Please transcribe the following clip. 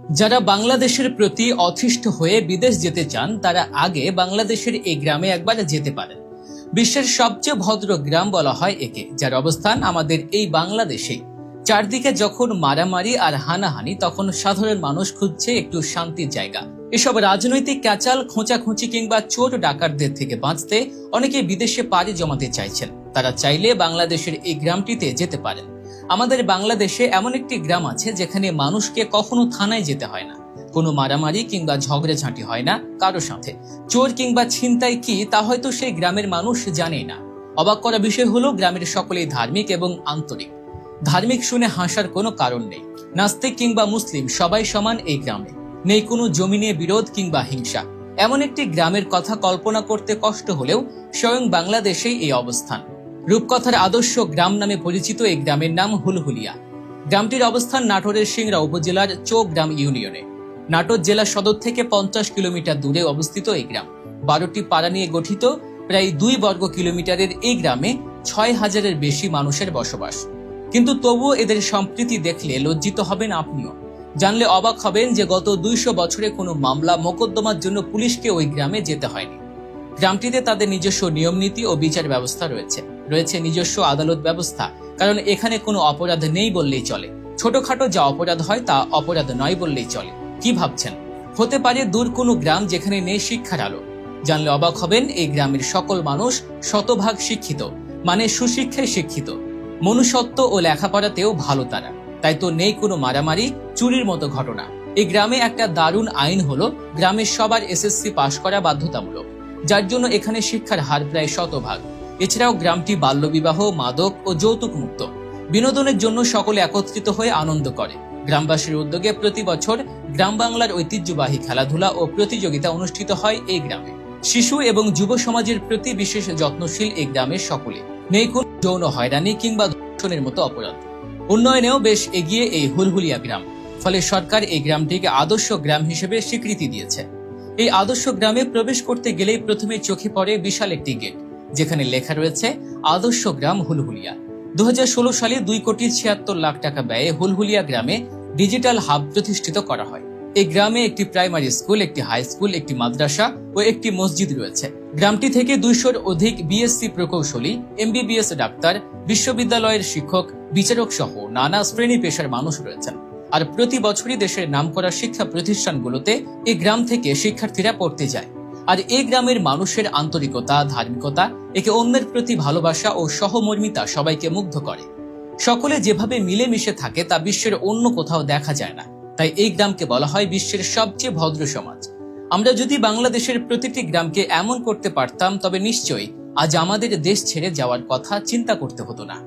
যারা বাংলাদেশের প্রতি অতিষ্ঠ হয়ে বিদেশ যেতে চান তারা আগে বাংলাদেশের এই গ্রামে একবার যেতে পারেন। বিশ্বের সবচেয়ে ভদ্র গ্রাম বলা হয় একে, যার অবস্থান আমাদের এই বাংলাদেশেই। চারদিকে যখন মারামারি আর হানাহানি, তখন সাধারণ মানুষ খুঁজছে একটু শান্তির জায়গা। এসব রাজনৈতিক ক্যাচাল, খোঁচাখুঁচি কিংবা চোর ডাকাতদের থেকে বাঁচতে অনেকে বিদেশে পাড়ি জমাতে চাইছেন। তারা চাইলে বাংলাদেশের এই গ্রামটিতে যেতে পারেন। আমাদের বাংলাদেশে এমন একটি গ্রাম আছে যেখানে মানুষকে কখনো থানায় যেতে হয় না, কোনো মারামারি কিংবা ঝগড়াঝাঁটি হয় না কারো সাথে। চোর কিংবা ছিনতাই কি তা হয়তো সেই গ্রামের মানুষ জানেই না। অবাক করা বিষয় হলো, গ্রামের সকলেই ধার্মিক এবং আন্তরিক। ধার্মিক শুনে হাসার কোনো কারণ নেই। নাস্তিক কিংবা মুসলিম সবাই সমান এই গ্রামে। নেই কোনো জমি নিয়ে বিরোধ কিংবা হিংসা। এমন একটি গ্রামের কথা কল্পনা করতে কষ্ট হলেও স্বয়ং বাংলাদেশেই এই অবস্থান। রূপকথার আদর্শ গ্রাম নামে পরিচিত এই গ্রামের নাম হুলহুলিয়া। গ্রামটির অবস্থান নাটোরের সিংড়া উপজেলার চৌগ্রাম ইউনিয়নে। নাটোর জেলা সদর থেকে 50 কিলোমিটার দূরে অবস্থিত এই গ্রাম। 12টি পাড়া নিয়ে গঠিত প্রায় 2 বর্গ কিলোমিটারের এই গ্রামে 6000-এর বেশি মানুষের বসবাস। কিন্তু তবুও এদের সম্প্রীতি দেখলে লজ্জিত হবেন আপনিও। জানলে অবাক হবেন যে গত 200 বছরে কোনো মামলা মোকদ্দমার জন্য পুলিশকে ওই গ্রামে যেতে হয়নি। গ্রামটিতে তাদের নিজস্ব নিয়মনীতি ও বিচার ব্যবস্থা রয়েছে নিজস্ব আদালত ব্যবস্থা, কারণ এখানে কোনো অপরাধ নেই বললেই চলে। ছোটখাটো যা অপরাধ হয় তা অপরাধ নয় বললেই চলে। কি ভাবছেন, হতে পারে দূর কোনো গ্রাম যেখানে নেই শিক্ষার আলো? জানলে অবাক হবেন, এই গ্রামের সকল মানুষ শতভাগ শিক্ষিত, মানে সুশিক্ষায় শিক্ষিত। মনুষ্যত্ব ও লেখাপড়াতেও ভালো তারা। তাই তো নেই কোনো মারামারি, চুরির মতো ঘটনা। এই গ্রামে একটা দারুণ আইন হলো, গ্রামের সবার এসএসসি পাশ করা বাধ্যতামূলক, যার জন্য এখানে শিক্ষার হার প্রায় 100%। এছাড়াও গ্রামটি বাল্যবিবাহ, মাদক ও যৌতুক মুক্ত। বিনোদনের জন্য সকলে একত্রিত হয়ে আনন্দ করে। গ্রামবাসীর উদ্যোগে প্রতি বছর গ্রাম বাংলার ঐতিহ্যবাহী খেলাধুলা ও প্রতিযোগিতা অনুষ্ঠিত হয় এই গ্রামে। শিশু এবং যুব সমাজের প্রতি বিশেষ যত্নশীল এই গ্রামের সকলে। নেই কোনো যৌন হয়রানি কিংবা ধর্ষণের মতো অপরাধ। উন্নয়নেও বেশ এগিয়ে এই হুলহুলিয়া গ্রাম। ফলে সরকার এই গ্রামটিকে আদর্শ গ্রাম হিসেবে স্বীকৃতি দিয়েছে। এই আদর্শ গ্রামে প্রবেশ করতে গেলেই প্রথমে চোখে পড়ে বিশাল একটি গেট, যেখানে লেখা রয়েছে আদর্শ গ্রাম হুলহুলিয়া। 2016 সালে 2,76,00,000 টাকা ব্যয়ে হুলহুলিয়া গ্রামে ডিজিটাল হাব প্রতিষ্ঠিত করা হয়। এই গ্রামে একটি প্রাইমারি স্কুল, একটি হাই স্কুল, একটি মাদ্রাসা ও একটি মসজিদ রয়েছে। গ্রামটি থেকে 200-র অধিক বিএসসি প্রকৌশলী, এমবিবিএস ডাক্তার, বিশ্ববিদ্যালয়ের শিক্ষক, বিচারক সহ নানা শ্রেণী পেশার মানুষ রয়েছেন। আর প্রতি বছরই দেশের নামকরা শিক্ষা প্রতিষ্ঠানগুলোতে এই গ্রাম থেকে শিক্ষার্থীরা পড়তে যায়। আর এই গ্রামের মানুষের আন্তরিকতা, ধার্মিকতা, একে অন্যের প্রতি ভালোবাসা ও সহমর্মিতা সবাইকে মুগ্ধ করে। সকলে যেভাবে মিলেমিশে থাকে তা বিশ্বের অন্য কোথাও দেখা যায় না। তাই এই গ্রামকে বলা হয় বিশ্বের সবচেয়ে ভদ্র সমাজ। আমরা যদি বাংলাদেশের প্রতিটি গ্রামকে এমন করতে পারতাম, তবে নিশ্চয়ই আজ আমাদের দেশ ছেড়ে যাওয়ার কথা চিন্তা করতে হতো না।